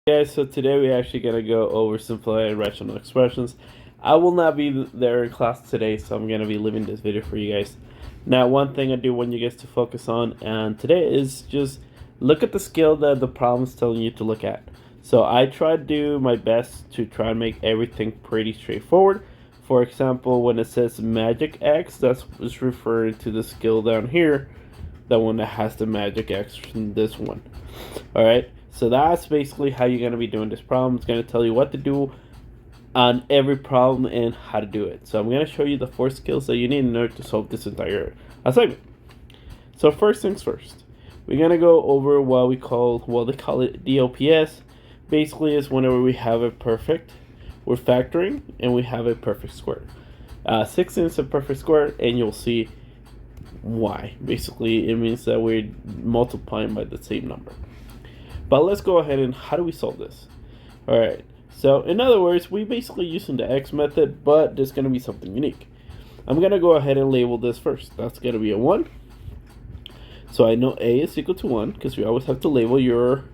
Guys, so today we're actually going to go over simplified rational expressions. I will not be there in class today, so I'm going to be leaving this video for you guys. Now, one thing I do want you guys to focus on and today is just look at the skill that the problem is telling you to look at. So I try to do my best to try and make everything pretty straightforward. For example, when it says magic X, that's referring to the skill down here, the one that has the magic X in this one. Alright, so that's basically how you're going to be doing this problem. It's going to tell you what to do on every problem and how to do it. So I'm going to show you the 4 skills that you need in order to solve this entire assignment. So first things first, we're going to go over what they call it DOPS. Basically, is whenever we have a perfect, we're factoring, and we have a perfect square. 16 is a perfect square, and you'll see why. Basically, it means that we're multiplying by the same number. But let's go ahead and how do we solve this? Alright, so in other words, we basically using the X method, but there's going to be something unique. I'm going to go ahead and label this first. That's going to be a 1. So I know A is equal to 1, because we always have to label your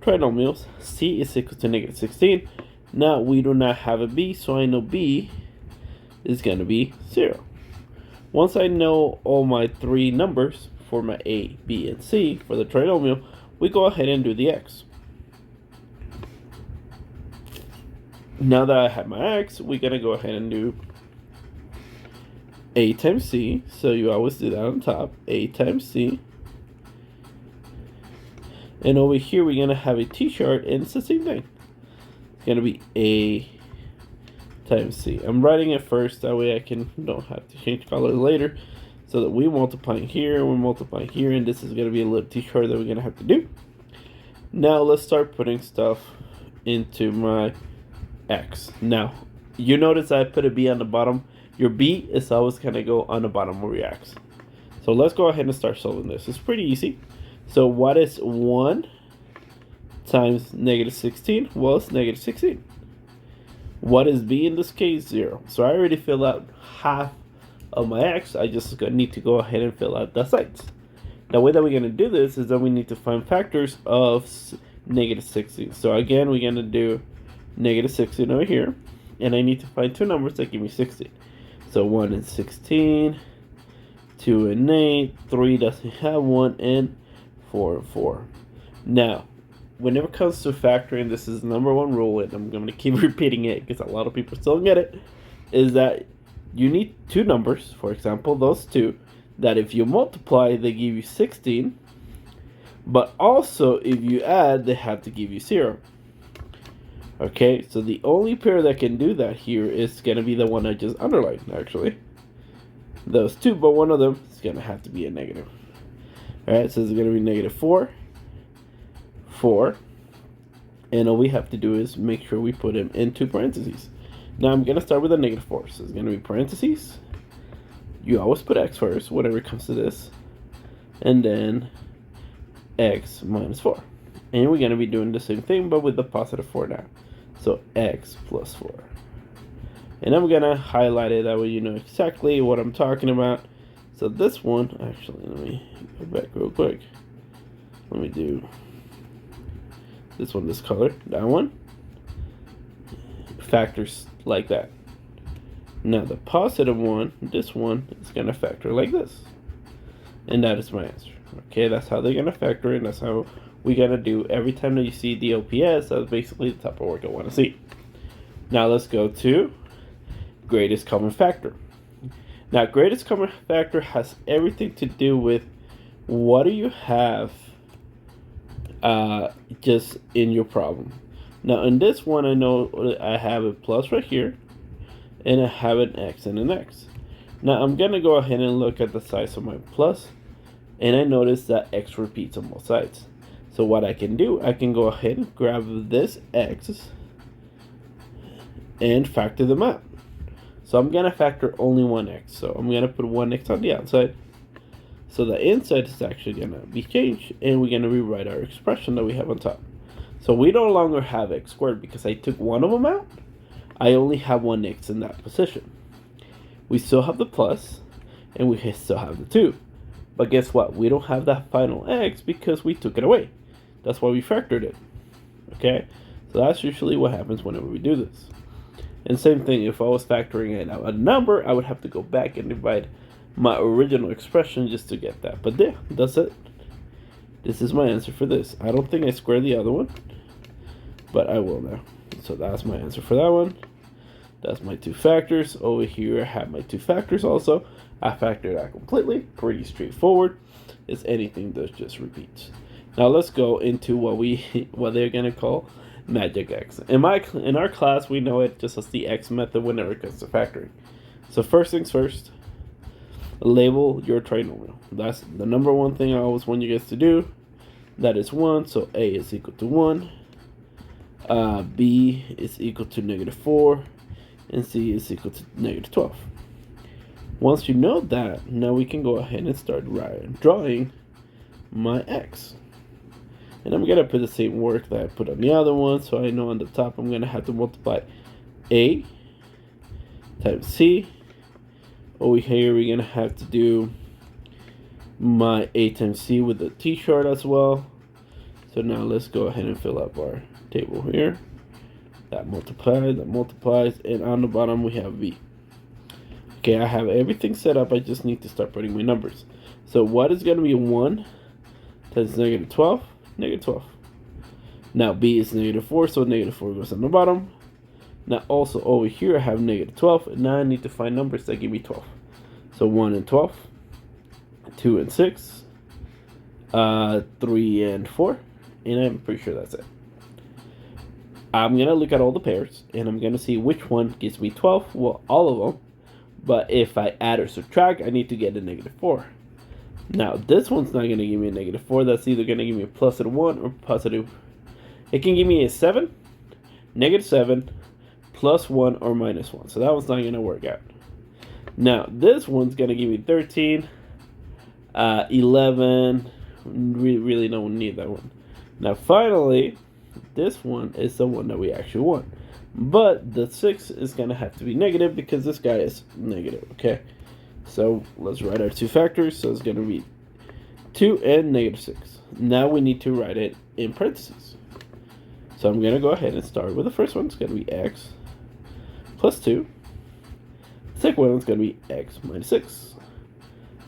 trinomials. C is equal to negative 16. Now we do not have a B, so I know B is going to be 0. Once I know all my 3 numbers for my A, B, and C for the trinomial, we go ahead and do the X. Now that I have my X, we're going to go ahead and do A times C. So you always do that on top. A times C. And over here, we're going to have a T-chart, and it's the same thing. It's going to be A times C. I'm writing it first, that way I don't have to change color later. So that we're multiplying here, we're multiplying here, and this is going to be a little T-chart that we're going to have to do. Now let's start putting stuff into my X. Now, you notice I put a B on the bottom. Your B is always going to go on the bottom of your X. So let's go ahead and start solving this. It's pretty easy. So what is 1 times negative 16? Well, it's negative 16. What is B in this case? 0. So I already filled out half of my X. I just need to go ahead and fill out the sides. The way that we're going to do this is that we need to find factors of negative 16. So again, we're going to do negative 16 over here. And I need to find 2 numbers that give me 16. So 1 and 16, 2 and 8, 3 doesn't have 1, and 4 and 4. Now, whenever it comes to factoring, this is the number 1 rule, and I'm going to keep repeating it because a lot of people still don't get it, is that you need 2 numbers, for example, those 2, that if you multiply, they give you 16, but also if you add, they have to give you 0. Okay, so the only pair that can do that here is going to be the one I just underlined, actually. Those 2, but one of them is going to have to be a negative. Alright, so it's going to be negative 4, 4, and all we have to do is make sure we put them into parentheses. Now I'm going to start with a negative 4, so it's going to be parentheses. You always put X first whenever it comes to this, and then X minus 4. And we're going to be doing the same thing, but with the positive 4 now. So X plus 4. And I'm going to highlight it, that way you know exactly what I'm talking about. So this one, actually, let me go back real quick. Let me do this one, this color, that one. Factors like that. Now the positive one, this one, is going to factor like this. And that is my answer. Okay, that's how they're going to factor, and that's how we're going to do every time that you see the OPS. That's basically the type of work I want to see. Now let's go to greatest common factor. Now, greatest common factor has everything to do with what do you have just in your problem. Now, in this one, I know I have a plus right here, and I have an X and an X. Now, I'm going to go ahead and look at the size of my plus, and I notice that X repeats on both sides. So what I can do, I can go ahead and grab this X and factor them out. So I'm going to factor only one X. So I'm going to put one X on the outside. So the inside is actually going to be changed, and we're going to rewrite our expression that we have on top. So we no longer have X squared because I took one of them out. I only have one X in that position. We still have the plus, and we still have the 2. But guess what? We don't have that final X because we took it away. That's why we factored it. Okay? So that's usually what happens whenever we do this. And same thing, if I was factoring in a number, I would have to go back and divide my original expression just to get that. But yeah, that's it. This is my answer for this. I don't think I squared the other one, but I will now. So that's my answer for that one. That's my two factors. Over here I have my two factors also. I factored that completely. Pretty straightforward. It's anything that just repeats. Now let's go into what they're gonna call magic X. In our class, we know it just as the X method whenever it comes to factoring. So first things first, label your trinomial. That's the number one thing I always want you guys to do. That is 1, so A is equal to 1, B is equal to -4, and C is equal to -12. Once you know that, now we can go ahead and start drawing my X. And I'm gonna put the same work that I put on the other one, so I know on the top I'm gonna have to multiply A times C. Over here we're gonna have to do my A times C with the T-chart as well. So now let's go ahead and fill up our table here. That multiplies, and on the bottom we have B. Okay, I have everything set up, I just need to start putting my numbers. So what is gonna be 1 times -12? -12. Now B is -4, so -4 goes on the bottom. Now also over here I have -12, and now I need to find numbers that give me 12. So 1 and 12, 2 and 6, 3 and 4, and I'm pretty sure that's it. I'm gonna look at all the pairs, and I'm gonna see which one gives me 12. Well, all of them, but if I add or subtract, I need to get a -4. Now, this one's not going to give me a -4. That's either going to give me a +1 or positive. It can give me a 7, -7, +1, or -1. So that one's not going to work out. Now, this one's going to give me 13, 11. Really don't need that one. Now, finally, this one is the one that we actually want. But the 6 is going to have to be negative because this guy is negative, okay? So let's write our two factors. So it's going to be 2 and -6. Now we need to write it in parentheses. So I'm going to go ahead and start with the first one. It's going to be x plus 2. The second one is going to be x minus 6.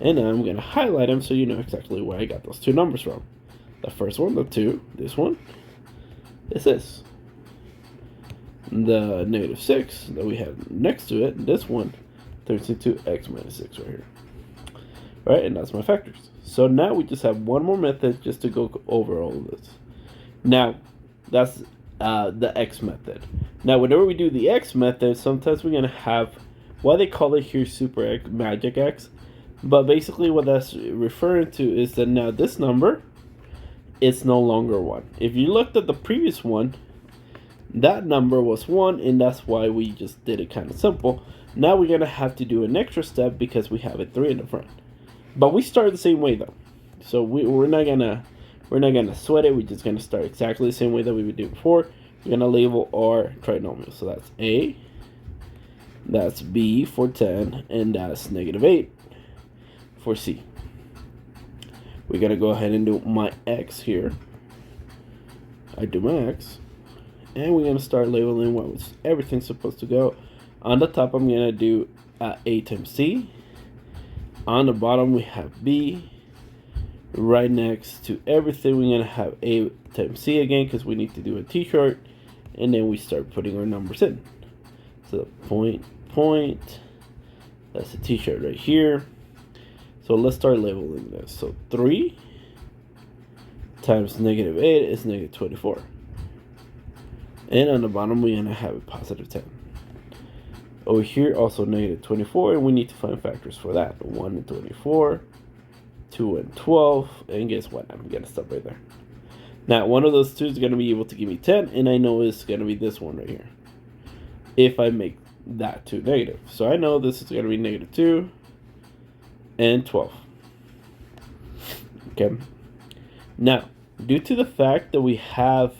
And now I'm going to highlight them so you know exactly where I got those two numbers from. The first one, the 2, this one, is this. The -6 that we have next to it, this one, turns into x minus 6 right here. Right, and that's my factors. So now we just have one more method just to go over all of this. Now, that's the X method. Now, whenever we do the X method, sometimes we're going to have, why they call it here super X, magic X. But basically what that's referring to is that now this number is no longer 1. If you looked at the previous one, that number was 1, and that's why we just did it kind of simple. Now we're going to have to do an extra step because we have a 3 in the front. But we start the same way though. So we're not gonna sweat it. We're just gonna start exactly the same way that we would do before. We're gonna label our trinomial. So that's A, that's B for 10, and that's -8 for C. We're gonna go ahead and do my X here. I do my X, and we're gonna start labeling what was everything's supposed to go. On the top, I'm gonna do A times C. On the bottom, we have B. Right next to everything, we're gonna have A times C again because we need to do a T-chart, and then we start putting our numbers in. So point, that's a T-chart right here. So let's start labeling this. So 3 times -8 is -24. And on the bottom, we're gonna have a positive 10. Over here, also -24, and we need to find factors for that. 1 and 24, 2 and 12, and guess what? I'm gonna stop right there. Now, one of those two is gonna be able to give me 10, and I know it's gonna be this one right here. If I make that 2 negative. So I know this is gonna be -2 and 12. Okay. Now, due to the fact that we have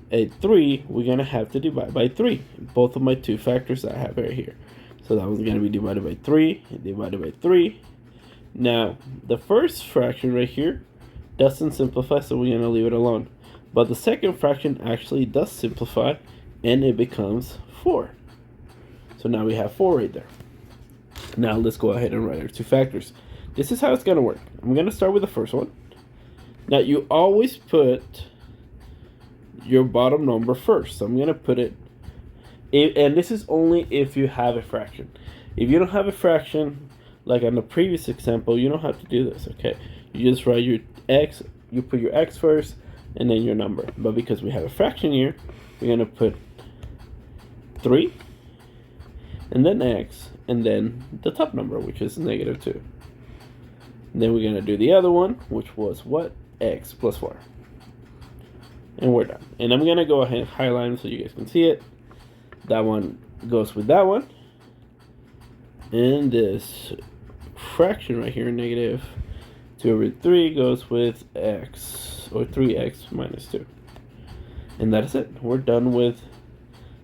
a 3, we're going to have to divide by 3. Both of my two factors that I have right here. So that one's going to be divided by 3 and divided by 3. Now, the first fraction right here doesn't simplify, so we're going to leave it alone. But the second fraction actually does simplify, and it becomes 4. So now we have 4 right there. Now let's go ahead and write our two factors. This is how it's going to work. I'm going to start with the first one. Now you always put your bottom number first. So I'm going to put it, and this is only if you have a fraction. If you don't have a fraction, like on the previous example, you don't have to do this, okay? You just write your x, you put your x first, and then your number. But because we have a fraction here, we're going to put 3, and then x, and then the top number, which is -2. And then we're going to do the other one, which was what? X plus 4. And we're done. And I'm going to go ahead and highlight them so you guys can see it. That one goes with that one. And this fraction right here, -2/3, goes with x, or 3x minus 2. And that is it. We're done with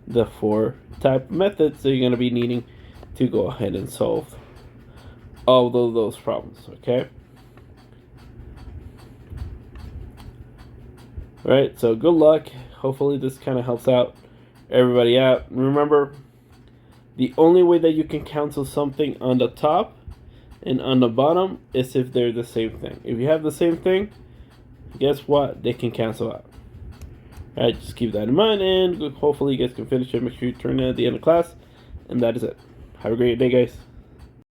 the 4 type methods that you're going to be needing to go ahead and solve all of those problems, okay? Alright, so good luck. Hopefully this kind of helps out everybody out. Remember, the only way that you can cancel something on the top and on the bottom is if they're the same thing. If you have the same thing, guess what? They can cancel out. Alright, just keep that in mind, and hopefully you guys can finish it. Make sure you turn in at the end of class, and that is it. Have a great day, guys.